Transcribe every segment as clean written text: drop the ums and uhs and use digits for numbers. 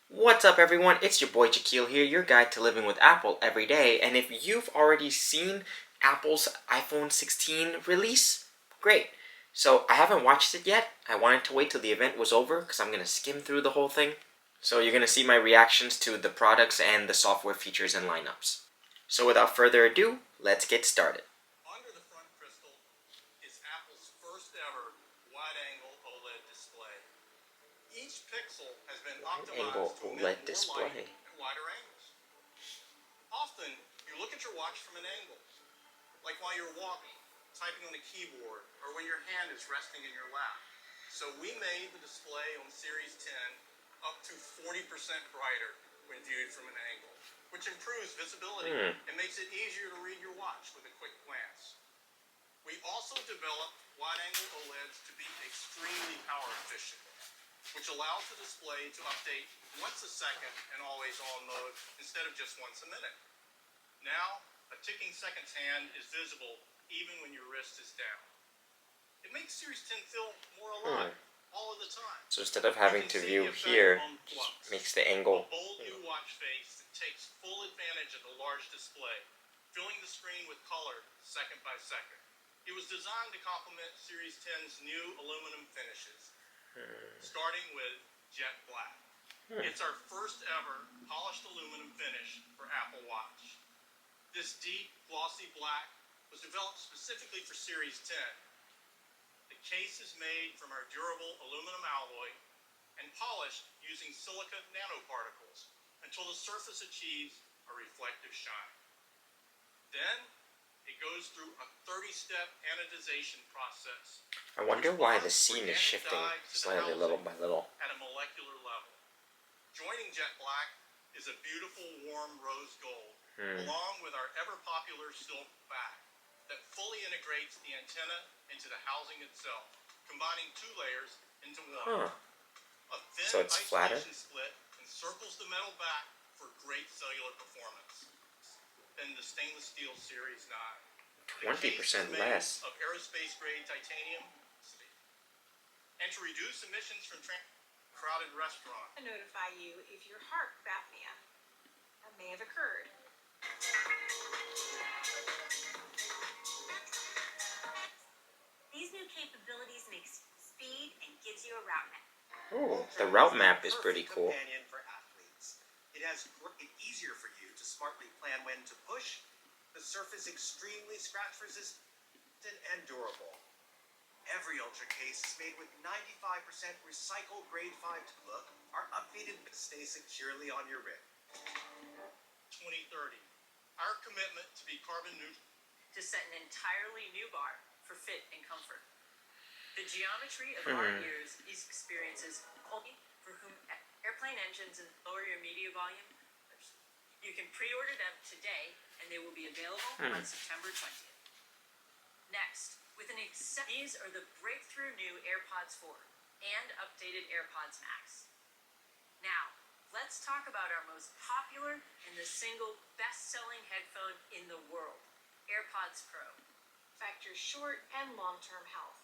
What's up everyone, it's your boy Jackeal here, your guide to living with Apple every day, and if you've already seen Apple's iPhone 16 release, great. So I haven't watched it yet. I wanted to wait till the event was over because I'm going to skim through the whole thing. So you're going to see my reactions to the products and the software features and lineups. So without further ado, let's get started. Under the front crystal is Apple's first ever wide-angle OLED display. Each pixel has been optimized to emit more light at wider angles. Often, you look at your watch from an angle, like while you're walking, typing on a keyboard, or when your hand is resting in your lap. So we made the display on Series 10 up to 40% brighter when viewed from an angle, which improves visibility and makes it easier to read your watch with a quick glance. We also developed wide-angle OLEDs to be extremely power efficient, which allows the display to update once a second in always-on mode instead of just once a minute. Now, a ticking seconds hand is visible even when your wrist is down. It makes Series 10 feel more alive all of the time. So instead of having to view here, just makes the angle. A bold new watch face that takes full advantage of the large display, filling the screen with color second by second. It was designed to complement Series 10's new aluminum finishes, starting with jet black. It's our first ever polished aluminum finish for Apple Watch. This deep, glossy black was developed specifically for Series 10. The case is made from our durable aluminum alloy and polished using silica nanoparticles until the surface achieves a reflective shine. Then, it goes through a 30-step anodization process. I wonder why the scene is shifting slightly little by little. At a molecular level. Joining jet black is a beautiful warm rose gold, along with our ever-popular silk back that fully integrates the antenna into the housing itself, combining two layers into one. A thin So it's flatter? isolation split encircles the metal back for great cellular performance. Then the stainless steel Series 9. 20% less. Of aerospace-grade titanium. And to reduce emissions from crowded restaurants. To notify you if your heart apnea may have occurred. These new capabilities make speed and gives you a route map. Oh, the route map is pretty cool. Companion for athletes. It has made it easier for you to smartly plan when to push. The surface extremely scratch resistant and durable. Every Ultra case is made with 95% recycled grade 5 to look. Our updated bits stay securely on your wrist. 2030. Our commitment to be carbon neutral. To set an entirely new bar for fit and comfort. The geometry of our ears, these experiences, only for whom airplane engines and lower your media volume. You can pre-order them today, and they will be available on September 20th. Next, with these are the breakthrough new AirPods 4 and updated AirPods Max. Now, let's talk about our most popular and the single best-selling headphone in the world, AirPods Pro. Factors short and long-term health,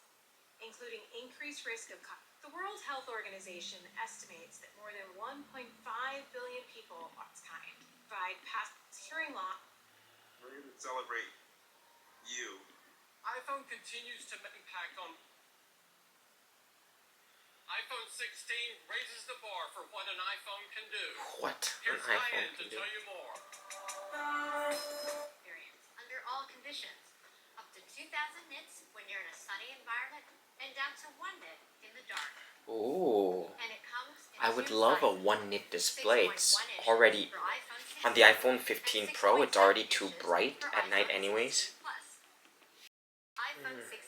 including increased risk of the World Health Organization estimates that more than 1.5 billion people of its kind provide past hearing loss. We're going to celebrate you. iPhone continues to impact on. iPhone 16 raises the bar for what an iPhone can do. What an Here's iPhone Diane can to do. tell you more. Experience under all conditions. Up to 2,000 nits when you're in a sunny environment, and down to 1 nit in the dark. Ooh. And it comes in I would two love a sizes, 1 nit display. It's 6.1 inches already for iPhone on the 16 iPhone and 15 Pro. It's 6.7 already too inches bright for at night iPhone anyways. 16 Plus. iPhone 16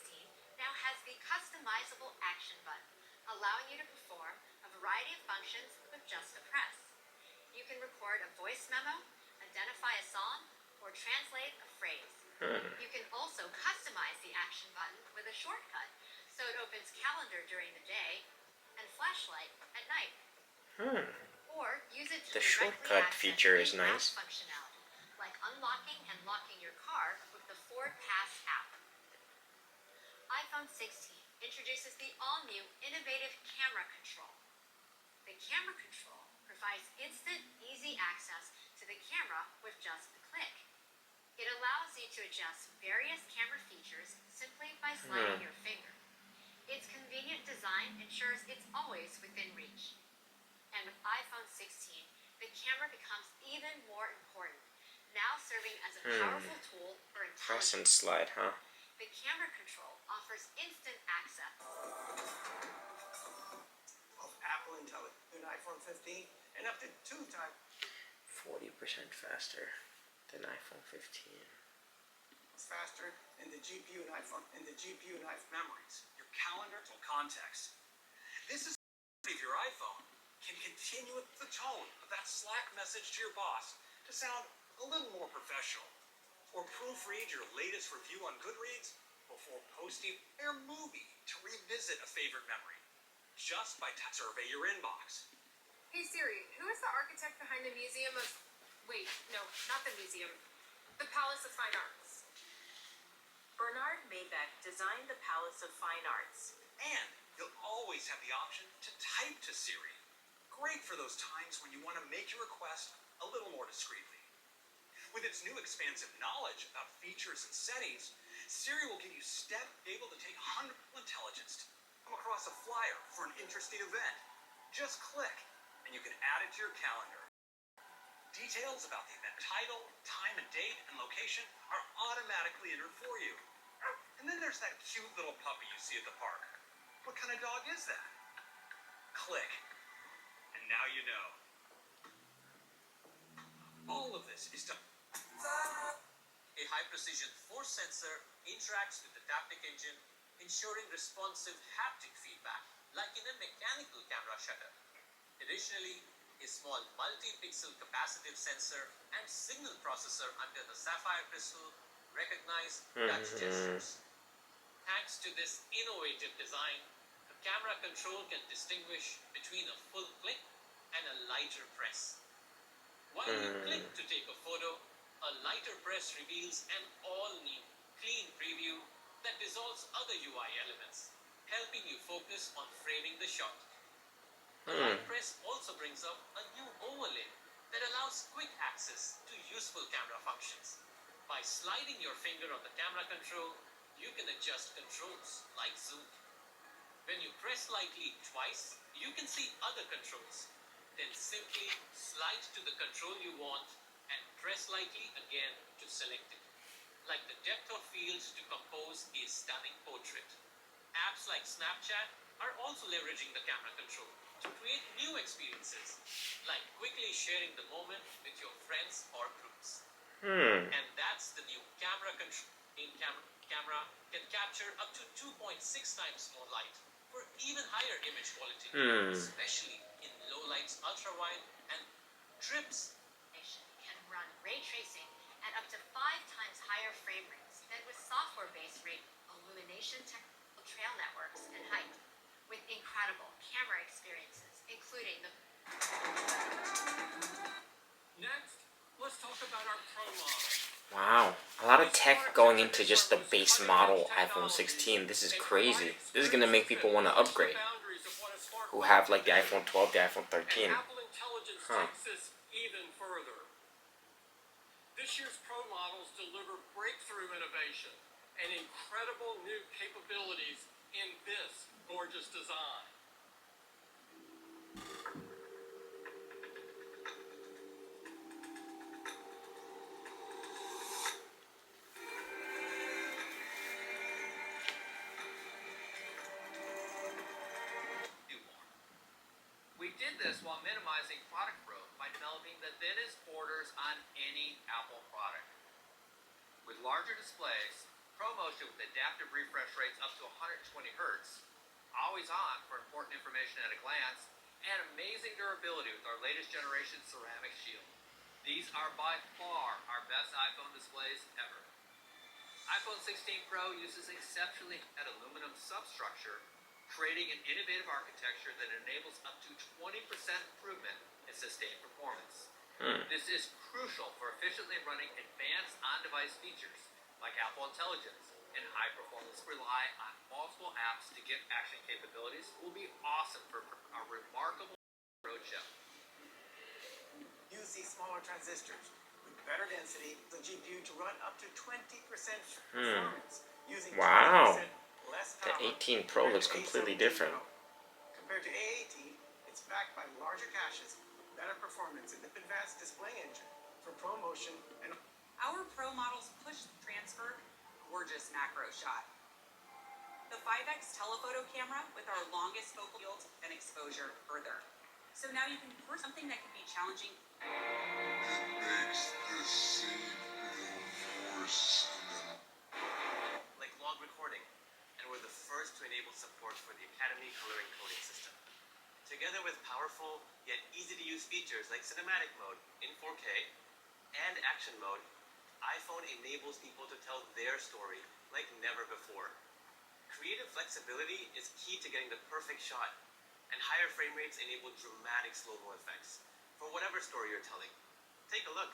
now has the customizable action button, allowing you to perform a variety of functions with just a press. You can record a voice memo, identify a song, or translate a phrase. You can also customize the action button with a shortcut, so it opens calendar during the day and flashlight at night. Or use it to The directly shortcut access feature is in-app nice. functionality, like unlocking and locking your car with the Ford Pass app. iPhone 16 introduces the all-new innovative camera control. The camera control provides you to adjust various camera features simply by sliding your finger. Its convenient design ensures it's always within reach. And with iPhone 16, the camera becomes even more important, now serving as a powerful tool for Press and intelligence. slide, huh? The camera control offers instant access Of Apple Intelligence in iPhone 15 and up to 2 times 40% faster than iPhone 15. faster in the GPU and iPhone memories, your calendar to context. This is if your iPhone can continue with the tone of that Slack message to your boss to sound a little more professional, or proofread your latest review on Goodreads before posting your movie to revisit a favorite memory, just by survey your inbox. Hey Siri, who is the architect behind the Museum of... Wait, no, not the museum. The Palace of Fine Arts. Bernard Maybeck designed the Palace of Fine Arts. And you'll always have the option to type to Siri. Great for those times when you want to make your request a little more discreetly. With its new expansive knowledge about features and settings, Siri will give you able to take intelligence to come across a flyer for an interesting event. Just click, and you can add it to your calendar. Details about the event title, time and date, and location are automatically entered for you. And then there's that cute little puppy you see at the park. What kind of dog is that? Click, and now you know. All of this is done. A high-precision force sensor interacts with the taptic engine, ensuring responsive haptic feedback, like in a mechanical camera shutter. Additionally, a small multi-pixel capacitive sensor and signal processor under the sapphire crystal recognize touch gestures. Thanks to this innovative design, the camera control can distinguish between a full click and a lighter press. While you click to take a photo, a lighter press reveals an all-new, clean preview that dissolves other UI elements, helping you focus on framing the shot. A light press also brings up a new overlay that allows quick access to useful camera functions. By sliding your finger on the camera control, you can adjust controls like zoom. When you press lightly twice, you can see other controls. Then simply slide to the control you want and press lightly again to select it. Like the depth of field to compose a stunning portrait. Apps like Snapchat are also leveraging the camera control to create new experiences, like quickly sharing the moment with your friends or groups. And that's the new camera control. Camera can capture up to 2.6 times more light for even higher image quality, especially in low lights, ultra wide, and trips. Can run ray tracing at up to 5 times higher frame rates than with software-based illumination technical trail networks and height, with incredible camera experiences, including the... Next, let's talk about our Pro model. Wow, a lot of tech going into just the base model iPhone 16. This is crazy. This is gonna make people want to upgrade who have like the iPhone 12, the iPhone 13. Apple Intelligence takes this even further. This year's Pro models deliver breakthrough innovation and incredible new capabilities in this gorgeous design. We did this while minimizing product growth by developing the thinnest borders on any Apple product. With larger displays, ProMotion with adaptive refresh rates up to 120 Hz, always on for important information at a glance, and amazing durability with our latest generation ceramic shield. These are by far our best iPhone displays ever. iPhone 16 Pro uses exceptionally an aluminum substructure, creating an innovative architecture that enables up to 20% improvement in sustained performance. This is crucial for efficiently running advanced on-device features like Apple Intelligence, and high-performance rely on multiple apps to get action capabilities will be awesome for a remarkable roadshow. Use these smaller transistors with better density, the GPU to run up to 20% performance using Wow. 20% less The power 18 Pro compared looks to completely A17 different. Pro. Compared to A18, it's backed by larger caches, better performance, and advanced display engine for ProMotion and Our Pro models push transfer, gorgeous macro shot. The 5x telephoto camera with our longest focal field and exposure further. So now you can pour something that can be challenging. It makes the scene feel more cinematic. Like log recording, and we're the first to enable support for the Academy color encoding system. Together with powerful yet easy to use features like cinematic mode in 4K and action mode, iPhone enables people to tell their story like never before. Creative flexibility is key to getting the perfect shot, and higher frame rates enable dramatic slow-mo effects for whatever story you're telling. Take a look.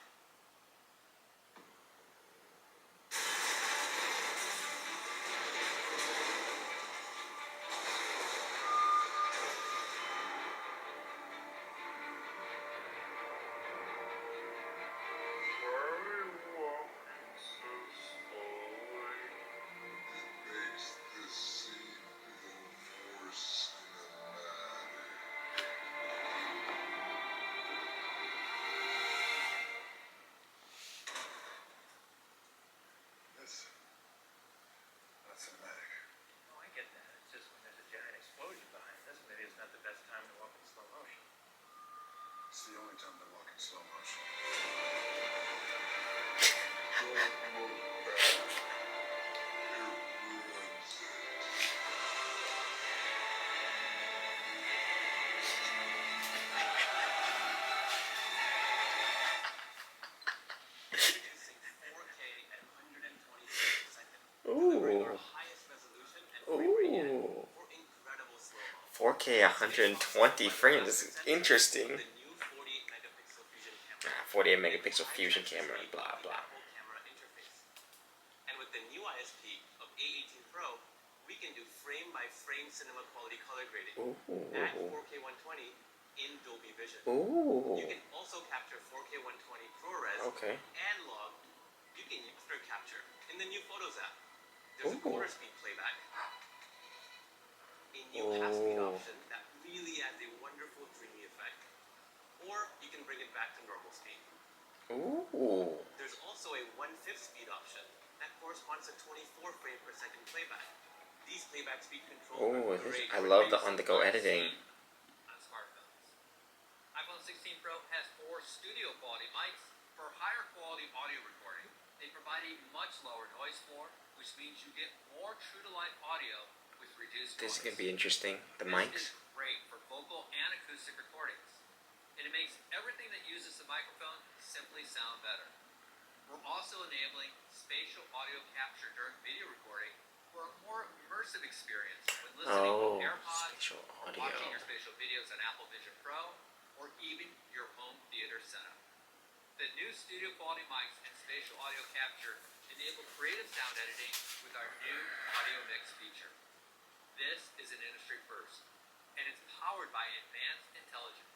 Makes the scene feel more cinematic. That's not cinematic. Oh, I get that. It's just when there's a giant explosion behind this, maybe it's not the best time to walk in slow motion. It's the only time to walk in slow motion. Producing 4K at 120 frames a second, Ooh. delivering our highest resolution and frame rate yet Ooh. for incredible slow-mo. 4K 120 frames. This is interesting. The new 48 megapixel fusion camera. 48 megapixel fusion camera, blah blah. Apple camera interface. And with the new ISP of A18 Pro, we can do frame-by-frame cinema quality color grading at 4K 120 in Dolby Vision. Ooh. You can also capture 4K 120 ProRes Okay. and log. You can use after capture in the new Photos app. There's a Ooh. quarter speed playback. A new half-speed Ooh. option that really adds a wonderful dreamy effect. Or you can bring it back to normal speed. Ooh. There's also a 1/5 speed option that corresponds to 24 frames per second playback. These playback speed controls Ooh, are great I for love the basic on-the-go editing. On smartphones. iPhone 16 Pro has 4 studio quality mics for higher quality audio recording. They provide a much lower noise floor, which means you get more true-to-life audio with reduced noise. This is gonna be interesting. The This mics. is great for vocal and acoustic recordings. And it makes everything that uses the microphone simply sound better. We're also enabling spatial audio capture during video recording for a more immersive experience when listening Oh, with AirPods, spatial or audio. watching your spatial videos on Apple Vision Pro, or even your home theater setup. The new studio quality mics and spatial audio capture enable creative sound editing with our new audio mix feature. This is an industry first, and it's powered by advanced intelligence.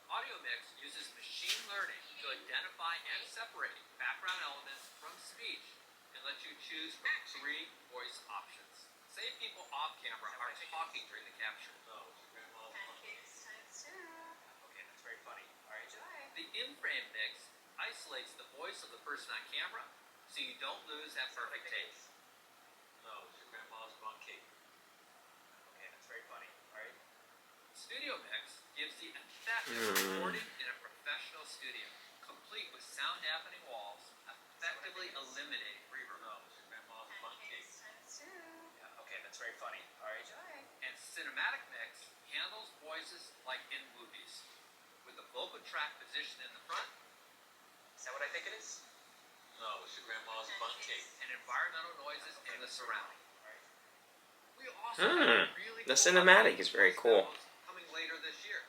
Audio Mix uses machine learning to identify and separate background elements from speech and lets you choose from 3 voice options. Say people off camera are talking during the capture. Pancakes times 2. Okay, that's very funny. All right. The in-frame mix isolates the voice of the person on camera so you don't lose that perfect take. No, it's your grandma's bun cake. Okay, that's very funny. All right. Studio Mix gives the effect of recording in a professional studio, complete with sound deafening walls, effectively eliminating reverb. No, it's your grandma's bun cake. Pancakes times 2. Yeah, okay, that's very funny. All right. And Cinematic Mix handles voices like in movies, with the vocal track positioned in the front. Is that what I think it is? No, it's your grandma's bun cake. And environmental noises in the surrounding. We also Hmm. have really The cool cinematic is updates very for cool. demos coming later this year.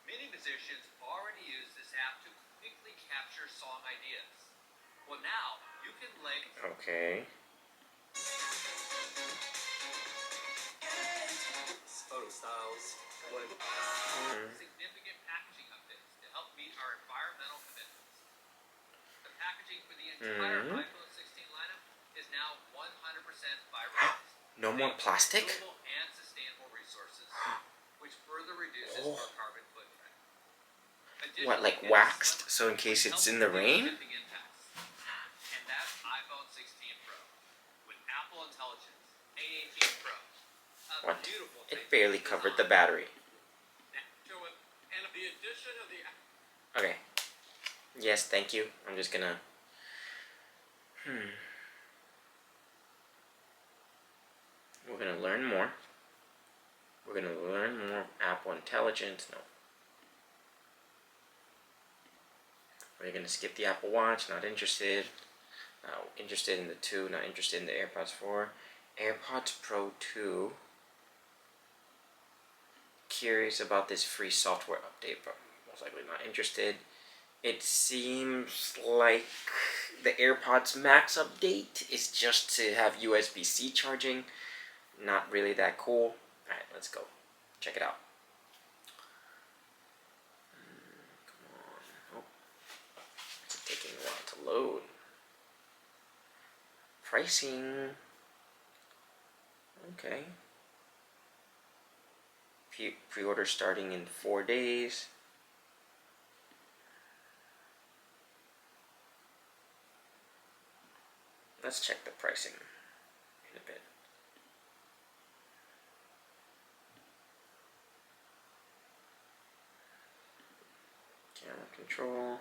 Many musicians already use this app to quickly capture song ideas. Well, now you can link Okay. Photo styles. significant packaging updates to help meet our environmental commitments. packaging for the entire Mm-hmm. iPhone 16 lineup is now 100% fiber-based. No more plastic? Renewable and sustainable resources, which further reduces Oh. our carbon footprint. What, like Additionally, it is waxed? slimmer, So in case which it's helps in the reduce rain? shipping impacts. And that's iPhone 16 Pro with Apple Intelligence A18 Pro. A What? beautiful It barely covered the design. battery. And the addition of the Okay. Yes, thank you. I'm just gonna... We're gonna learn more. We're gonna learn more Apple Intelligence. No. We're gonna skip the Apple Watch. Not interested. Interested in the 2. Not interested in the AirPods 4. AirPods Pro 2. Curious about this free software update, but most likely not interested. It seems like the AirPods Max update is just to have USB-C charging. Not really that cool. Alright, let's go. Check it out. Come on. Oh. It's taking a while to load. Pricing. Okay. Pre-order starting in 4 days. Let's check the pricing in a bit. Camera control.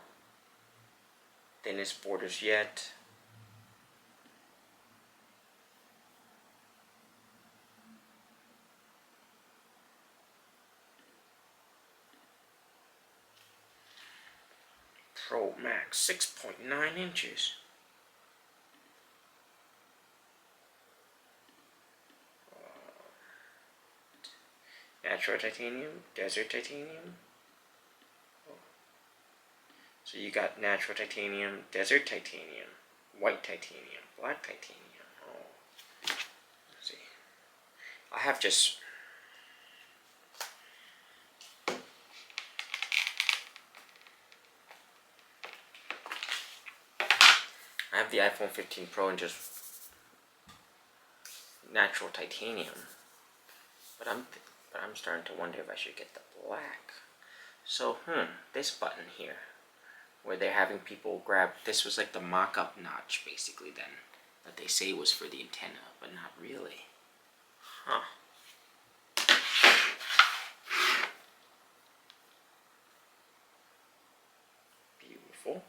Thinnest borders yet. Pro Max 6.9 inches. Natural titanium, desert titanium. So you got natural titanium, desert titanium, white titanium, black titanium. Oh, let's see. I have just... I have the iPhone 15 Pro in just natural titanium, but I'm starting to wonder if I should get the black. So this button here, where they're having people grab, this was like the mock-up notch basically then, that they say was for the antenna, but not really. Huh. Beautiful.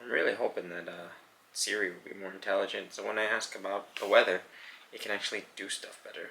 I'm really hoping that Siri will be more intelligent, so when I ask about the weather, it can actually do stuff better.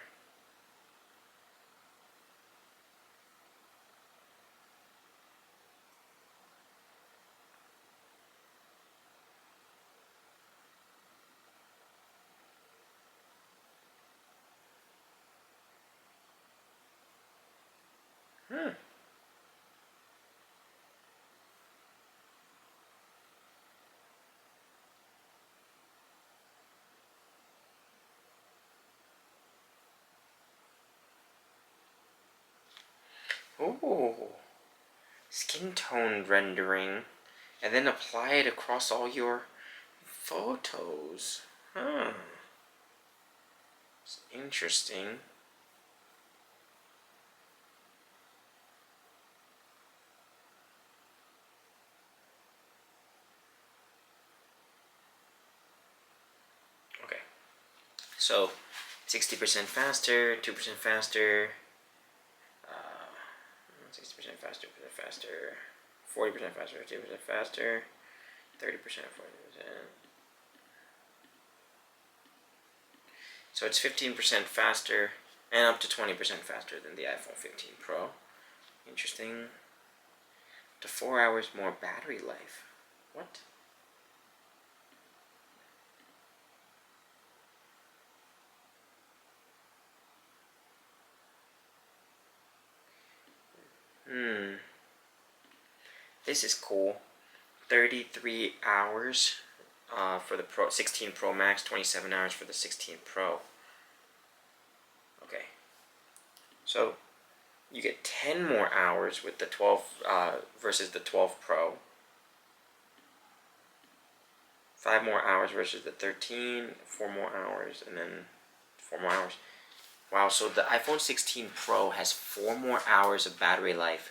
Ooh. Skin tone rendering, and then apply it across all your photos. Huh. It's interesting. So 60% faster, 2% faster, 60% faster, 40% faster, 50% faster, 30%, 40%. So it's 15% faster and up to 20% faster than the iPhone 15 Pro. Interesting. Up to 4 hours more battery life. What? This is cool. 33 hours for the Pro 16 Pro Max, 27 hours for the 16 Pro. Okay. So you get 10 more hours with the 12 versus the 12 Pro. 5 more hours versus the 13, 4 more hours, and then 4 more hours. Wow, so the iPhone 16 Pro has 4 more hours of battery life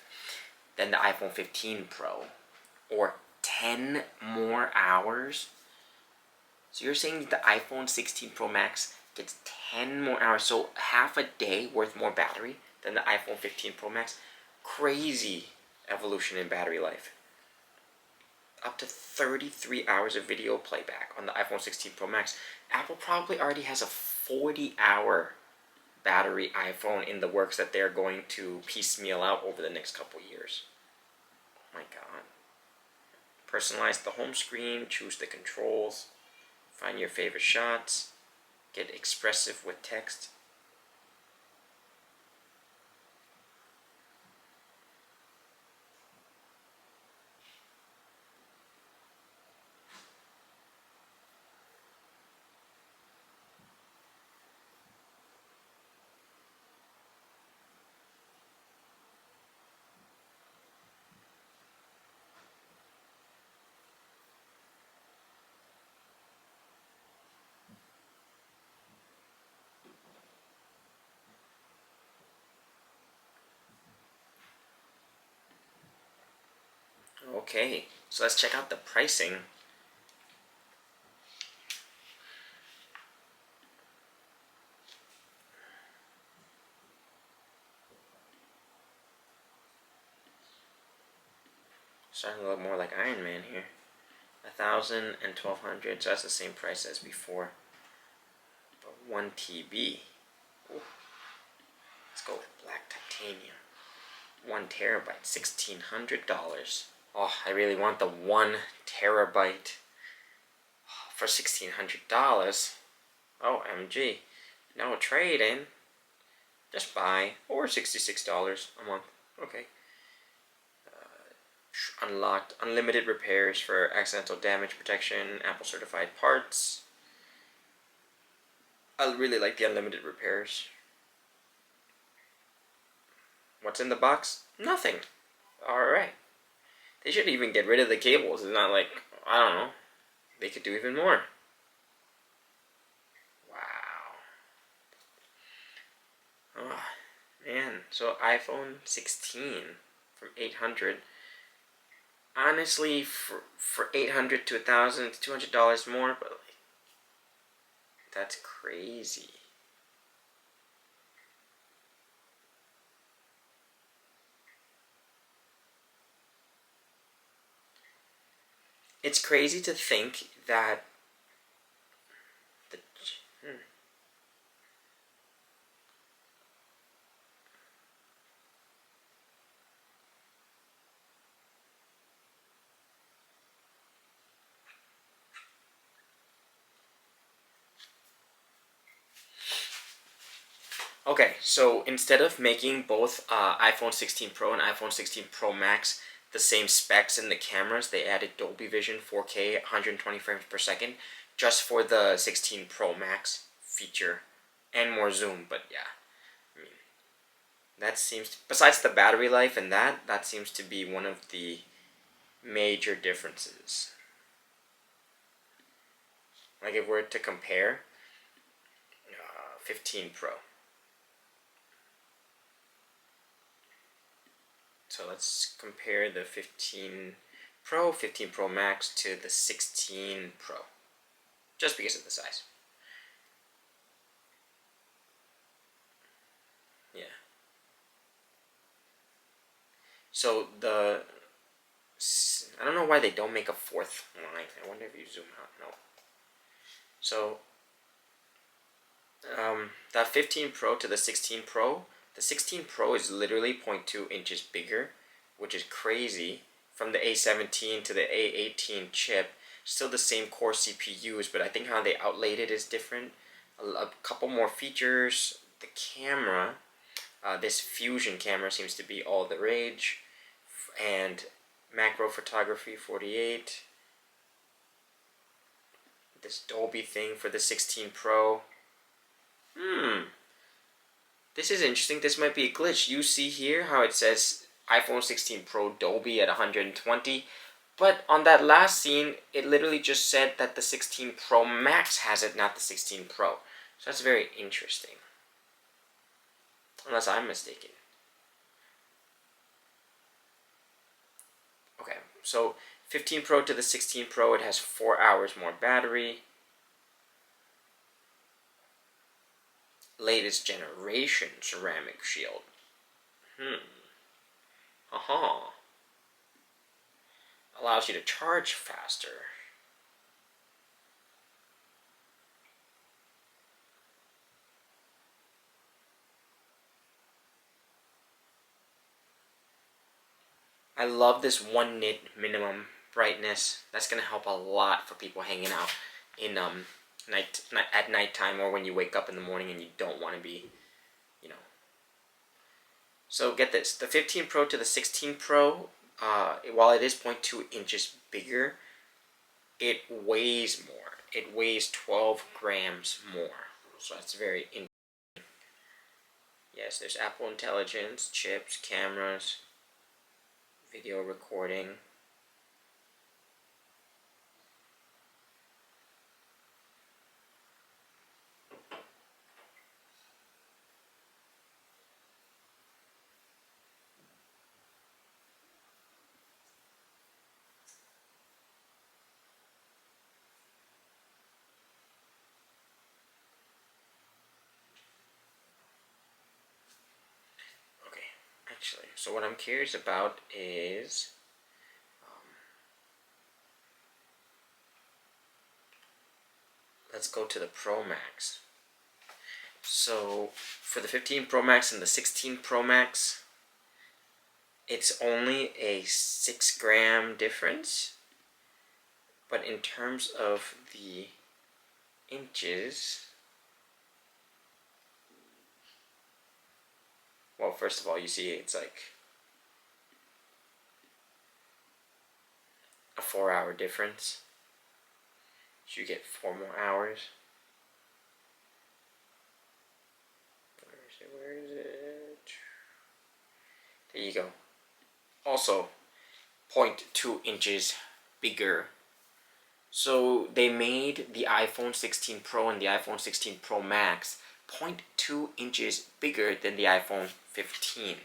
than the iPhone 15 Pro, or 10 more hours? So you're saying the iPhone 16 Pro Max gets 10 more hours, so half a day worth more battery than the iPhone 15 Pro Max? Crazy evolution in battery life. Up to 33 hours of video playback on the iPhone 16 Pro Max. Apple probably already has a 40-hour battery iPhone in the works that they're going to piecemeal out over the next couple years. Oh my god. Personalize the home screen, choose the controls, find your favorite shots, get expressive with text. Okay, so let's check out the pricing. Starting to look more like Iron Man here. 1,000 and 1,200, so that's the same price as before. But 1 TB. Ooh. Let's go with black titanium. 1 terabyte, $1,600. Oh, I really want the 1 terabyte for $1,600. OMG. No trade-in. Just buy. Or $66 a month. Okay. Unlocked unlimited repairs for accidental damage protection, Apple certified parts. I really like the unlimited repairs. What's in the box? Nothing. Alright. They should even get rid of the cables. It's not like, I don't know, they could do even more. Wow. Oh, man. So iPhone 16 from 800. Honestly, for 800 to 1,000, it's $200 more, but like, that's crazy. It's crazy to think that the Okay, so instead of making both iPhone 16 Pro and iPhone 16 Pro Max the same specs in the cameras, they added Dolby Vision 4K 120 frames per second just for the 16 Pro Max feature and more zoom. But yeah, I mean, that seems, besides the battery life and that seems to be one of the major differences. Like if we're to compare 15 Pro. So let's compare the 15 Pro, 15 Pro Max to the 16 Pro, just because of the size. So I don't know why they don't make a fourth line. I wonder if you zoom out. No. So that 15 Pro to the 16 Pro, the 16 Pro is literally 0.2 inches bigger, which is crazy. From the A17 to the A18 chip, still the same core CPUs, but I think how they outlaid it is different. A couple more features. The camera, this fusion camera seems to be all the rage, and macro photography 48. This Dolby thing for the 16 Pro. This is interesting. This might be a glitch. You see here how it says iPhone 16 Pro Dolby at 120. But on that last scene, it literally just said that the 16 Pro Max has it, not the 16 Pro. So that's very interesting. Unless I'm mistaken. Okay, so 15 Pro to the 16 Pro, it has 4 hours more battery. Latest generation ceramic shield. Allows you to charge faster. I love this 1 nit minimum brightness. That's gonna help a lot for people hanging out in at nighttime, or when you wake up in the morning and you don't want to be, you know. So get this: the 15 Pro to the 16 Pro, while it is 0.2 inches bigger, it weighs more. It weighs 12 grams more. So that's very interesting. Yes, there's Apple Intelligence, chips, cameras, video recording. Okay, actually, so what I'm curious about is let's go to the Pro Max. So for the 15 Pro Max and the 16 Pro Max, it's only a 6-gram difference. But in terms of the inches, well, first of all, you see it's like a 4-hour difference. So you get 4 more hours. Where is it? There you go. Also, 0.2 inches bigger. So they made the iPhone 16 Pro and the iPhone 16 Pro Max 0.2 inches bigger than the iPhone 15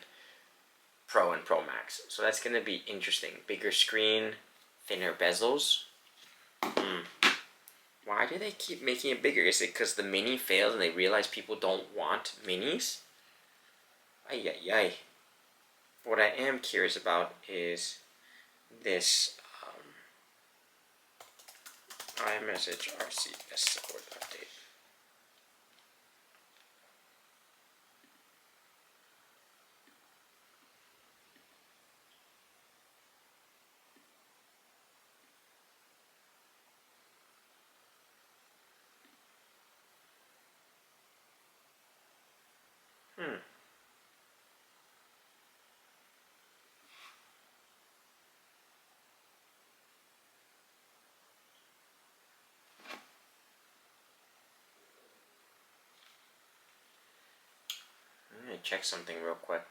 Pro and Pro Max. So that's going to be interesting. Bigger screen, thinner bezels. Why do they keep making it bigger? Is it because the mini failed and they realize people don't want minis? Ay, ay, ay. What I am curious about is this iMessage RCS support update. I'm going to check something real quick.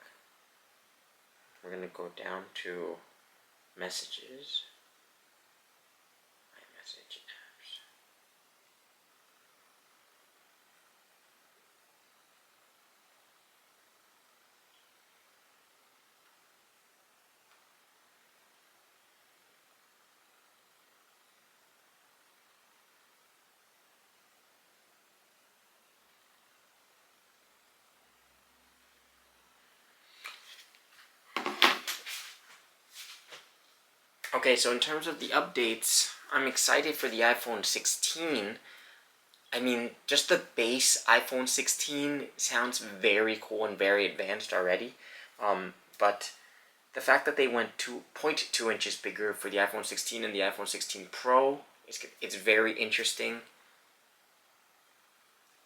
We're going to go down to messages. iMessage apps. Okay, so in terms of the updates, I'm excited for the iPhone 16. I mean, just the base iPhone 16 sounds very cool and very advanced already. But the fact that they went 2.2 inches bigger for the iPhone 16 and the iPhone 16 Pro, it's very interesting.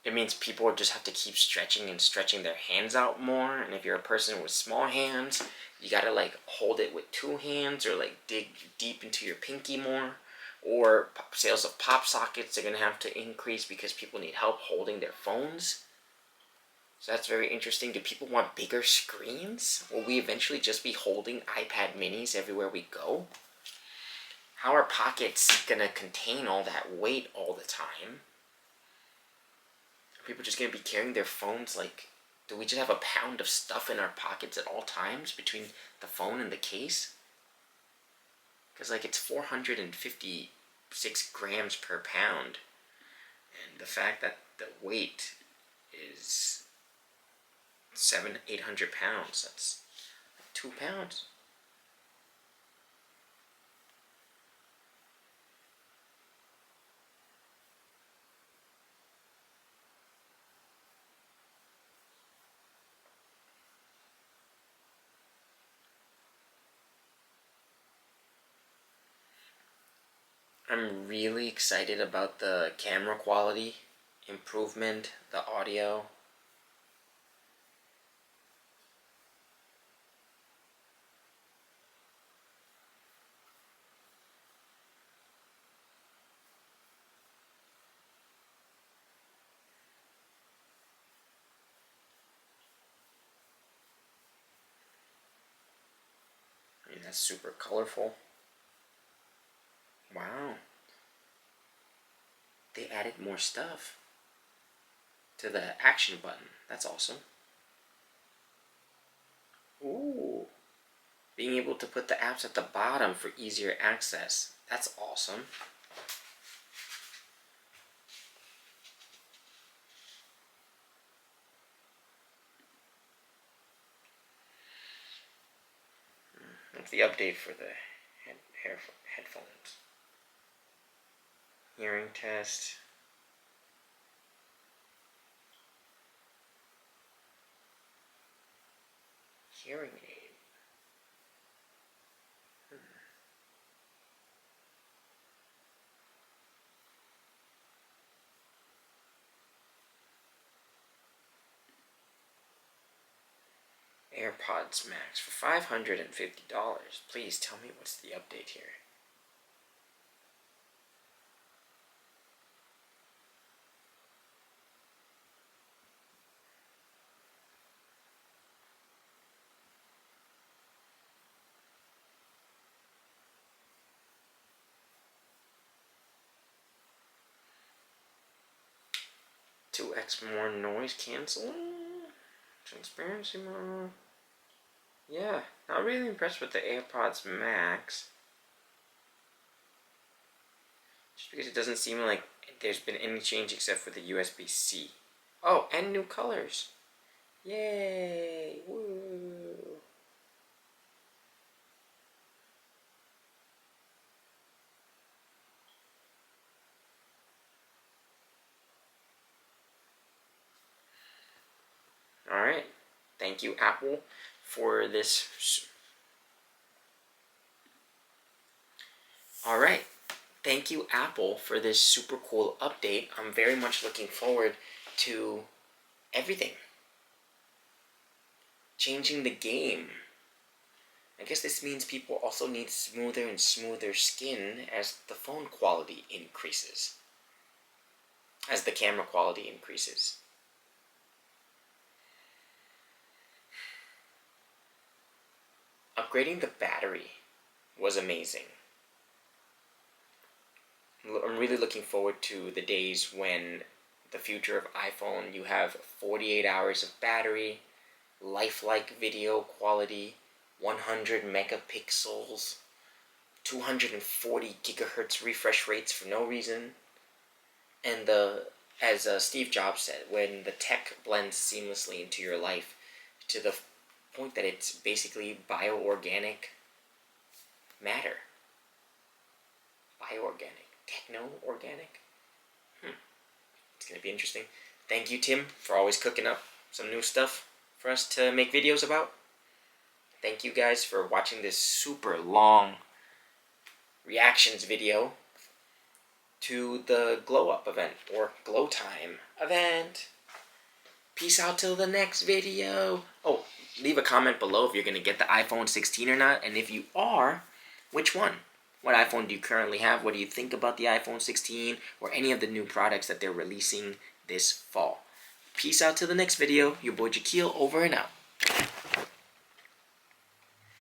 It means people just have to keep stretching and stretching their hands out more. And if you're a person with small hands, you gotta like hold it with 2 hands or like dig deep into your pinky more. Or sales of pop sockets are gonna have to increase because people need help holding their phones. So that's very interesting. Do people want bigger screens? Will we eventually just be holding iPad minis everywhere we go? How are pockets gonna contain all that weight all the time? Are people just gonna be carrying their phones like, do we just have a pound of stuff in our pockets at all times between the phone and the case? Because like it's 456 grams per pound. And the fact that the weight is 800 pounds, that's 2 pounds. I'm really excited about the camera quality improvement, the audio. I mean, that's super colorful. Wow. They added more stuff to the action button. That's awesome. Ooh. Being able to put the apps at the bottom for easier access. That's awesome. That's the update for the headphones. Hearing test. Hearing aid. AirPods Max for $550. Please tell me what's the update here. Two X more noise canceling. Transparency more. Yeah, not really impressed with the AirPods Max. Just because it doesn't seem like there's been any change except for the USB-C. Oh, and new colors. Yay! Woo! Alright. Thank you, Apple, for this. Alright. Thank you, Apple, for this super cool update. I'm very much looking forward to everything. Changing the game. I guess this means people also need smoother and smoother skin as the phone quality increases. As the camera quality increases. Upgrading the battery was amazing. I'm really looking forward to the days when the future of iPhone, you have 48 hours of battery, lifelike video quality, 100 megapixels, 240 gigahertz refresh rates for no reason, and as Steve Jobs said, when the tech blends seamlessly into your life to the point that it's basically bioorganic matter. Organic. It's gonna be interesting. Thank you, Tim, for always cooking up some new stuff for us to make videos about. Thank you guys for watching this super long reactions video to the Glow Up event, or Glowtime event. Peace out till the next video. Oh, leave a comment below if you're going to get the iPhone 16 or not, and if you are, which one? What iPhone do you currently have? What do you think about the iPhone 16 or any of the new products that they're releasing this fall? Peace out till the next video. Your boy Jackeal, over and out.